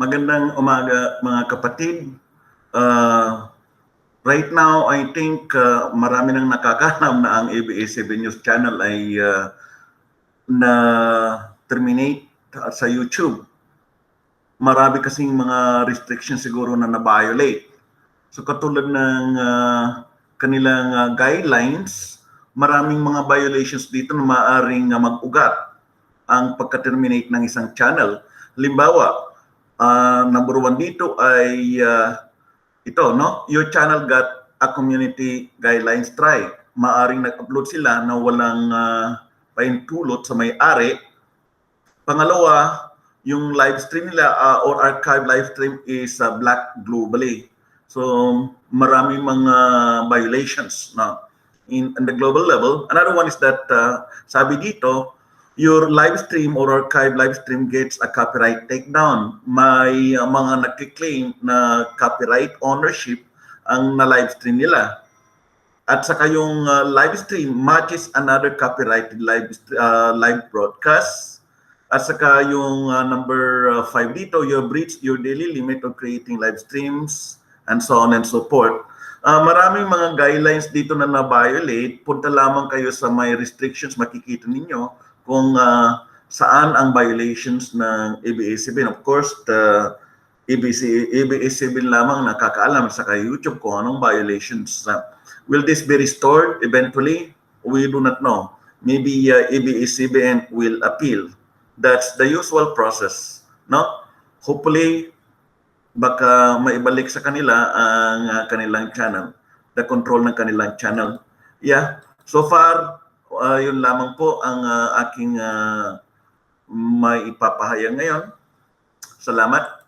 Magandang umaga mga kapatid. Right now, I think marami nang nakakalam na ang ABS-CBN News Channel ay na-terminate sa YouTube. Marami kasing mga restrictions siguro na na-violate. So katulad ng kanilang guidelines, maraming mga violations dito na maaaring mag-ugat ang pagka-terminate ng isang channel. Halimbawa, number 1 dito ay ito, no? Your channel got a community guideline strike. Maaring nag-upload sila na walang paintulot sa may-ari. Pangalawa, yung live stream nila or archive live stream is blacked globally. So maraming mga violations na in the global level. Another one is that sabi dito, your live stream or archive live stream gets a copyright takedown. May mga nagki-claim na copyright ownership ang na-live stream nila. At saka yung live stream matches another copyrighted live broadcast. At saka yung number 5 dito, you breached your daily limit of creating live streams and so on and so forth. Maraming mga guidelines dito na na-violate. Punta lamang kayo sa may restrictions, makikita ninyo kung saan ang violations ng ABS-CBN. Of course, the ABS-CBN lamang nakakaalam sa YouTube kung anong violations. Will this be restored eventually? We do not know. Maybe ABS-CBN will appeal. That's the usual process, no? Hopefully, baka maibalik sa kanila ang kanilang channel, the control ng kanilang channel. Yeah, so far, yun lamang po ang aking may ipapahayag ngayon. Salamat.